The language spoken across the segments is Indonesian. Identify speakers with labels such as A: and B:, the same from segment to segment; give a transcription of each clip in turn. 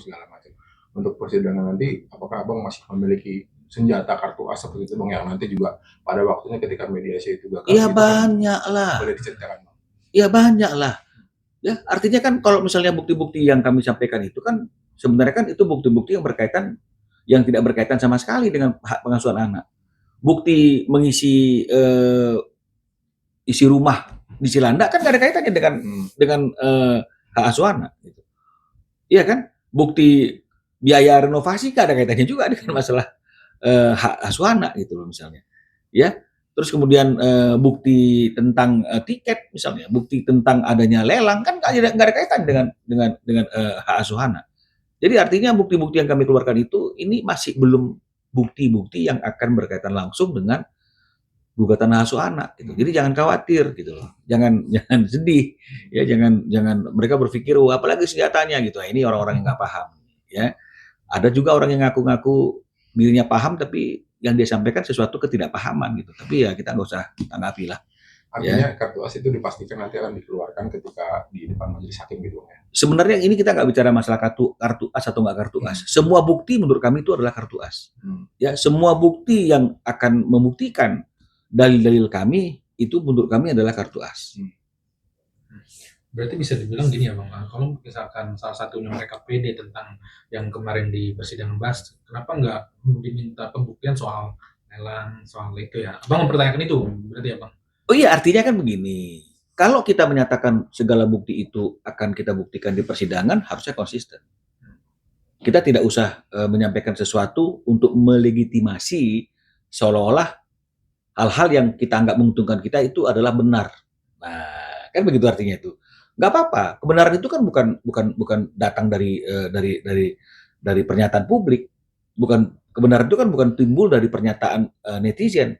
A: segala macam. Untuk persidangan nanti, apakah abang masih memiliki senjata kartu as seperti itu bang, yang nanti juga pada waktunya ketika mediasi itu gagal
B: Ya
A: gitu kan
B: banyak lah.
A: boleh diceritakan bang?
B: Ya banyak lah. Ya, artinya kan kalau misalnya bukti-bukti yang kami sampaikan itu kan sebenarnya kan itu bukti-bukti yang tidak berkaitan sama sekali dengan hak pengasuhan anak. Bukti mengisi isi rumah di Cilandak kan nggak ada kaitannya dengan hak asuh anak. Gitu. Iya kan? Bukti biaya renovasi nggak ada kaitannya juga dengan masalah hak asuh anak gitu loh misalnya. Ya, terus kemudian bukti tentang tiket misalnya, bukti tentang adanya lelang kan nggak ada kaitan dengan hak asuh anak. Jadi artinya bukti-bukti yang kami keluarkan itu ini masih belum bukti-bukti yang akan berkaitan langsung dengan gugatan hak asuh anak gitu. Jadi jangan khawatir gitu loh. Jangan jangan sedih ya, jangan mereka berpikir wah apalagi senjatanya gitu. Nah, ini orang-orang yang nggak paham ya. Ada juga orang yang ngaku-ngaku dirinya paham tapi yang dia sampaikan sesuatu ketidakpahaman gitu. Tapi ya kita nggak usah tanggapi lah.
A: Artinya kartu as itu dipastikan nanti akan dikeluarkan ketika di depan majelis hakim gitu ya?
B: Sebenarnya ini kita nggak bicara masalah kartu as atau nggak kartu as. Semua bukti menurut kami itu adalah kartu as. Ya, semua bukti yang akan membuktikan dalil-dalil kami itu menurut kami adalah kartu as.
C: Berarti bisa dibilang gini ya bang, kalau misalkan salah satunya mereka pede tentang yang kemarin di persidangan bahas, kenapa nggak diminta pembuktian soal lelang, soal itu ya? Abang mempertanyakan itu, berarti ya bang?
B: Oh iya, artinya kan begini. Kalau kita menyatakan segala bukti itu akan kita buktikan di persidangan, harusnya konsisten. Kita tidak usah menyampaikan sesuatu untuk melegitimasi seolah-olah hal-hal yang kita anggap menguntungkan kita itu adalah benar. Nah, kan begitu artinya itu. Nggak apa-apa. Kebenaran itu kan bukan datang dari pernyataan publik. Kebenaran itu kan bukan timbul dari pernyataan netizen.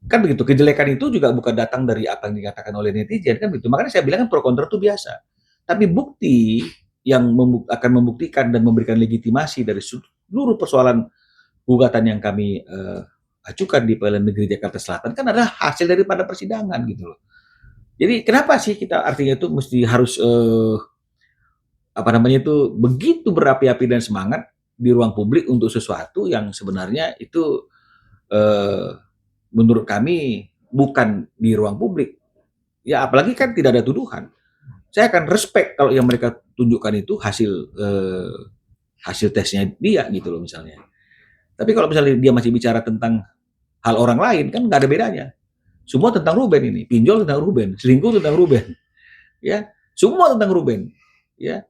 B: Kan begitu. Kejelekan itu juga bukan datang dari apa yang dikatakan oleh netizen kan begitu. Makanya saya bilang kan pro kontra itu biasa. Tapi bukti yang akan membuktikan dan memberikan legitimasi dari seluruh persoalan gugatan yang kami ajukan di Pengadilan Negeri Jakarta Selatan kan adalah hasil daripada persidangan gitu loh. Jadi kenapa sih kita artinya itu mesti harus begitu berapi-api dan semangat di ruang publik untuk sesuatu yang sebenarnya itu menurut kami bukan di ruang publik. Ya apalagi kan tidak ada tuduhan. Saya akan respect kalau yang mereka tunjukkan itu hasil tesnya dia gitu loh misalnya. Tapi kalau misalnya dia masih bicara tentang hal orang lain kan nggak ada bedanya. Semua tentang Ruben ini, pinjol tentang Ruben, selingkuh tentang Ruben, ya semua tentang Ruben, ya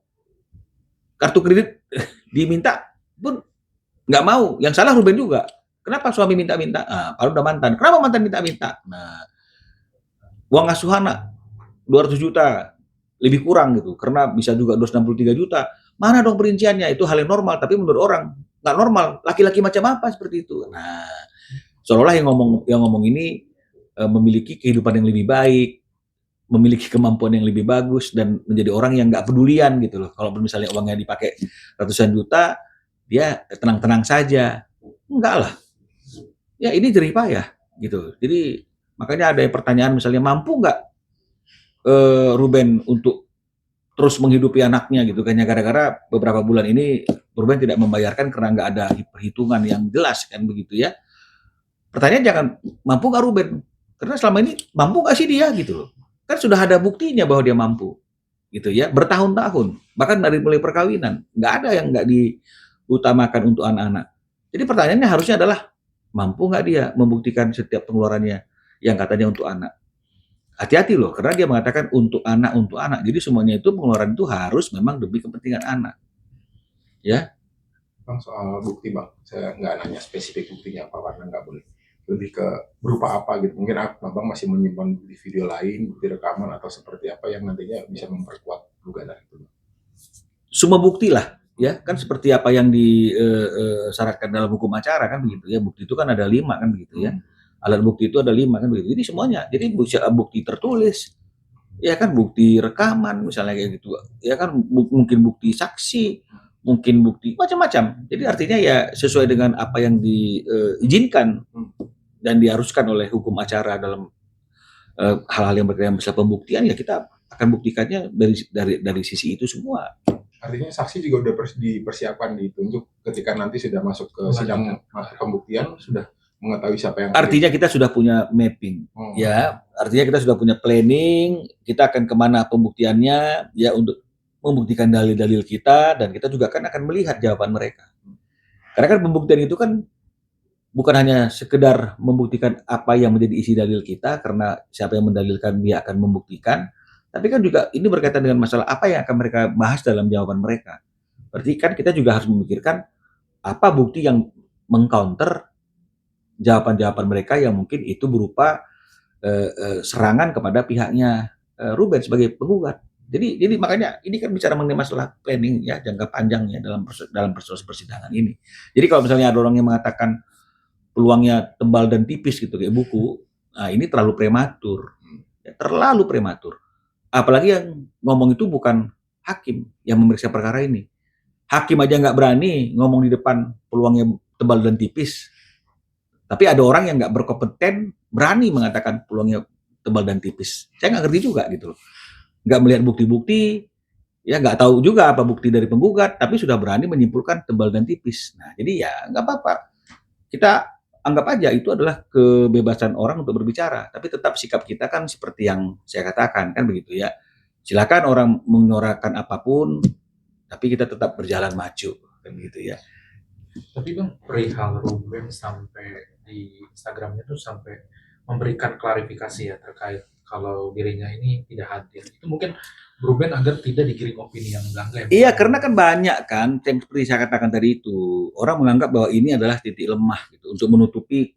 B: kartu kredit diminta pun nggak mau, yang salah Ruben juga. Kenapa suami minta-minta? Nah, kalau udah mantan, kenapa mantan minta-minta? Nah, uang asuh anak 200 juta lebih kurang gitu, karena bisa juga 263 juta. Mana dong perinciannya? Itu hal yang normal, tapi menurut orang nggak normal. Laki-laki macam apa seperti itu? Nah, seolah-olah yang ngomong ini memiliki kehidupan yang lebih baik, memiliki kemampuan yang lebih bagus dan menjadi orang yang nggak pedulian gitu loh. Kalau misalnya uangnya dipakai ratusan juta, dia tenang-tenang saja. Enggak lah. Ya ini jerih payah gitu. Jadi makanya ada pertanyaan misalnya mampu nggak Ruben untuk terus menghidupi anaknya gitu kan ya, gara-gara beberapa bulan ini Ruben tidak membayarkan karena nggak ada perhitungan yang jelas kan begitu ya. Pertanyaan jangan mampu nggak Ruben, karena selama ini mampu nggak sih dia gitu loh. Kan sudah ada buktinya bahwa dia mampu gitu ya, bertahun-tahun bahkan dari mulai perkawinan nggak ada yang nggak diutamakan untuk anak-anak. Jadi pertanyaannya harusnya adalah mampu nggak dia membuktikan setiap pengeluarannya yang katanya untuk anak. Hati-hati loh, karena dia mengatakan untuk anak, untuk anak. Jadi semuanya itu pengeluaran itu harus memang demi kepentingan anak. Ya.
A: Bang, soal bukti bang, saya nggak nanya spesifik buktinya apa karena nggak boleh. Lebih ke berupa apa gitu. Mungkin abang masih menyimpan bukti video lain, bukti rekaman atau seperti apa yang nantinya bisa memperkuat gugatan itu.
B: Semua bukti lah, ya kan seperti apa yang disyaratkan dalam hukum acara kan begitu ya. Bukti itu kan ada 5 kan begitu ya. Alat bukti itu ada 5 kan begitu. Jadi semuanya, jadi bukti tertulis, ya kan bukti rekaman misalnya kayak gitu, ya kan mungkin bukti saksi, mungkin bukti macam-macam. Jadi artinya ya sesuai dengan apa yang diizinkan dan diharuskan oleh hukum acara dalam hal-hal yang berkaitan dengan pembuktian ya kita akan buktikannya dari sisi itu semua.
A: Artinya saksi juga udah dipersiapkan ditunjuk ketika nanti sudah masuk ke sidang pembuktian, sudah mengetahui siapa yang
B: Artinya kita sudah punya mapping, ya. Artinya kita sudah punya planning, kita akan kemana pembuktiannya, ya untuk membuktikan dalil-dalil kita, dan kita juga kan akan melihat jawaban mereka. Karena kan pembuktian itu kan bukan hanya sekedar membuktikan apa yang menjadi isi dalil kita, karena siapa yang mendalilkan dia akan membuktikan, tapi kan juga ini berkaitan dengan masalah apa yang akan mereka bahas dalam jawaban mereka. Berarti kan kita juga harus memikirkan apa bukti yang mengcounter jawaban-jawaban mereka yang mungkin itu berupa serangan kepada pihaknya Ruben sebagai penggugat. Jadi makanya ini kan bicara mengenai masalah planning ya jangka panjang ya dalam proses persidangan ini. Jadi kalau misalnya ada orang yang mengatakan peluangnya tebal dan tipis gitu kayak buku, nah ini terlalu prematur, ya, terlalu prematur. Apalagi yang ngomong itu bukan hakim yang memeriksa perkara ini. Hakim aja nggak berani ngomong di depan peluangnya tebal dan tipis. Tapi ada orang yang nggak berkompeten berani mengatakan peluangnya tebal dan tipis. Saya nggak ngerti juga gitu loh. Nggak melihat bukti-bukti, ya nggak tahu juga apa bukti dari penggugat, tapi sudah berani menyimpulkan tebal dan tipis. Nah, jadi ya nggak apa-apa. Kita anggap aja itu adalah kebebasan orang untuk berbicara, tapi tetap sikap kita kan seperti yang saya katakan kan begitu ya. Silakan orang menyuarakan apapun, tapi kita tetap berjalan maju kan gitu ya.
C: Tapi Bang, perihal Ruben sampai di Instagramnya tuh sampai memberikan klarifikasi ya terkait kalau dirinya ini tidak hadir. Itu mungkin Ruben agar tidak digiring opini yang enggak ya.
B: Iya, karena kan banyak kan, yang seperti saya katakan tadi itu, orang menganggap bahwa ini adalah titik lemah gitu untuk menutupi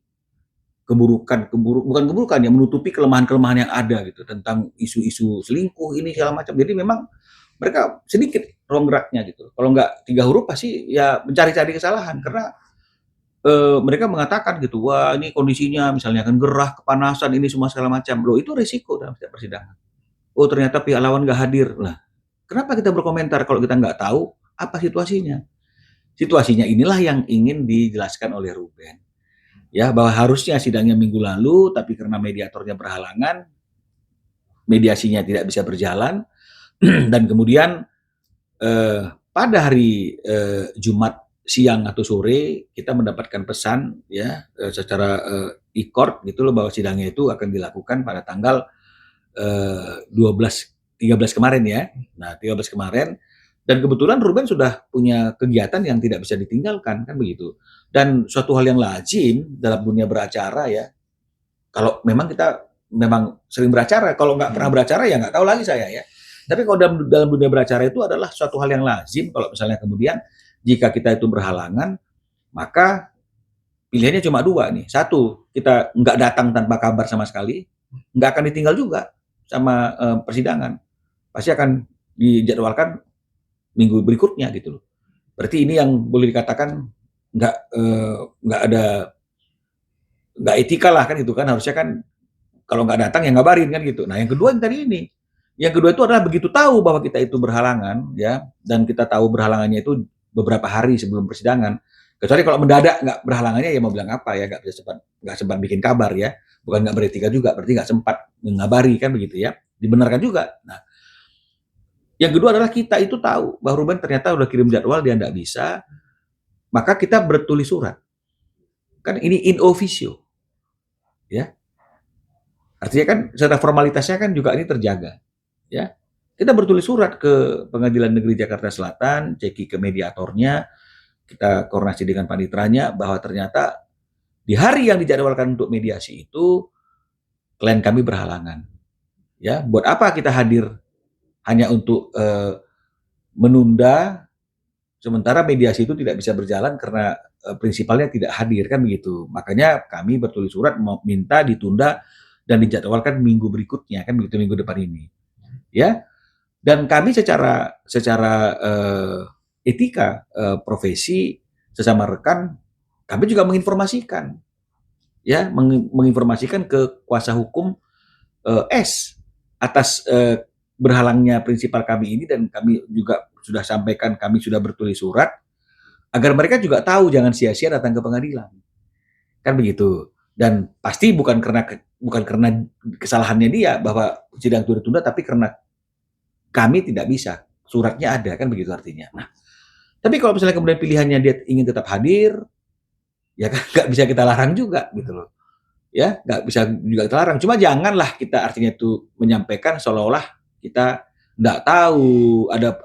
B: bukan keburukan ya, menutupi kelemahan-kelemahan yang ada gitu tentang isu-isu selingkuh ini segala macam. Jadi memang mereka sedikit ruang geraknya gitu. Kalau nggak 3 huruf pasti ya mencari-cari kesalahan karena mereka mengatakan gitu, wah ini kondisinya misalnya kan gerah, kepanasan, ini semua segala macam. Loh itu risiko dalam setiap persidangan. Oh ternyata pihak lawan nggak hadir. Lah, kenapa kita berkomentar kalau kita nggak tahu apa situasinya? Situasinya inilah yang ingin dijelaskan oleh Ruben. Ya, bahwa harusnya sidangnya minggu lalu, tapi karena mediatornya berhalangan, mediasinya tidak bisa berjalan, dan kemudian pada hari Jumat siang atau sore kita mendapatkan pesan ya secara e-court gitu loh bahwa sidangnya itu akan dilakukan pada tanggal 13 kemarin ya. Nah, 13 kemarin dan kebetulan Ruben sudah punya kegiatan yang tidak bisa ditinggalkan kan begitu. Dan suatu hal yang lazim dalam dunia beracara ya. Kalau memang kita memang sering beracara, kalau nggak pernah beracara ya nggak tahu lagi saya ya. Tapi kalau dalam dunia beracara itu adalah suatu hal yang lazim kalau misalnya kemudian jika kita itu berhalangan, maka pilihannya cuma 2 nih. Satu, kita nggak datang tanpa kabar sama sekali, nggak akan ditinggal juga sama persidangan. Pasti akan dijadwalkan minggu berikutnya gitu loh. Berarti ini yang boleh dikatakan nggak ada nggak etika lah kan gitu kan harusnya kan kalau nggak datang ya ngabarin kan gitu. Nah yang kedua yang tadi ini, yang kedua itu adalah begitu tahu bahwa kita itu berhalangan ya dan kita tahu berhalangannya itu beberapa hari sebelum persidangan. Kecuali kalau mendadak nggak berhalangannya ya mau bilang apa ya nggak sempat bikin kabar ya, bukan nggak beretika juga berarti nggak sempat mengabari kan begitu ya, dibenarkan juga. Nah yang kedua adalah kita itu tahu bahwa Ruben ternyata udah kirim jadwal dia nggak bisa, maka kita bertulis surat. Kan ini in officio ya. Artinya kan secara formalitasnya kan juga ini terjaga ya. Kita bertulis surat ke Pengadilan Negeri Jakarta Selatan, ceki ke mediatornya, kita koordinasi dengan panitranya bahwa ternyata di hari yang dijadwalkan untuk mediasi itu klien kami berhalangan. Ya, buat apa kita hadir hanya untuk menunda sementara mediasi itu tidak bisa berjalan karena prinsipalnya tidak hadir kan begitu. Makanya kami bertulis surat minta ditunda dan dijadwalkan minggu berikutnya kan begitu minggu depan ini. Ya. Dan kami secara etika profesi sesama rekan kami juga menginformasikan ya menginformasikan ke kuasa hukum S atas berhalangnya prinsipal kami ini dan kami juga sudah sampaikan kami sudah bertulis surat agar mereka juga tahu jangan sia-sia datang ke pengadilan kan begitu dan pasti bukan karena kesalahannya dia bahwa sidang itu ditunda tapi karena kami tidak bisa suratnya ada kan begitu artinya. Nah, tapi kalau misalnya kemudian pilihannya dia ingin tetap hadir, ya kan nggak bisa kita larang juga gitu loh. Ya, nggak bisa juga kita larang. Cuma janganlah kita artinya itu menyampaikan seolah-olah kita nggak tahu ada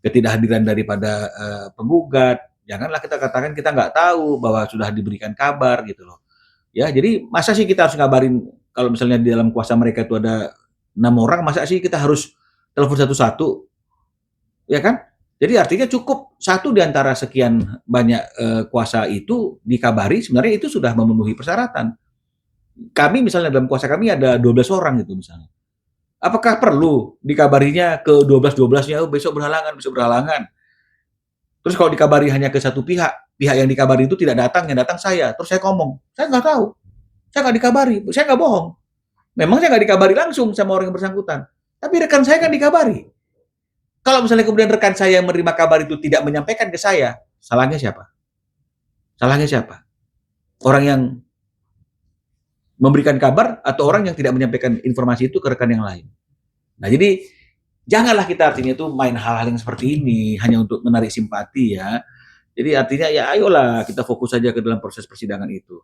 B: ketidakhadiran daripada penggugat. Janganlah kita katakan kita nggak tahu bahwa sudah diberikan kabar gitu loh. Ya, jadi masa sih kita harus ngabarin kalau misalnya di dalam kuasa mereka itu ada 6 orang, masa sih kita harus telepon satu-satu, ya kan? Jadi artinya cukup satu di antara sekian banyak kuasa itu dikabari, sebenarnya itu sudah memenuhi persyaratan. Kami misalnya dalam kuasa kami ada 12 orang gitu misalnya. Apakah perlu dikabarinya ke 12-12-nya, oh, besok berhalangan. Terus kalau dikabari hanya ke satu pihak, pihak yang dikabari itu tidak datang, yang datang saya. Terus saya ngomong, saya nggak tahu, saya nggak dikabari, saya nggak bohong. Memang saya nggak dikabari langsung sama orang yang bersangkutan. Tapi rekan saya kan dikabari. Kalau misalnya kemudian rekan saya yang menerima kabar itu tidak menyampaikan ke saya, salahnya siapa? Salahnya siapa? Orang yang memberikan kabar atau orang yang tidak menyampaikan informasi itu ke rekan yang lain? Nah, jadi janganlah kita artinya itu main hal-hal yang seperti ini hanya untuk menarik simpati ya. Jadi artinya ya ayolah kita fokus saja ke dalam proses persidangan itu.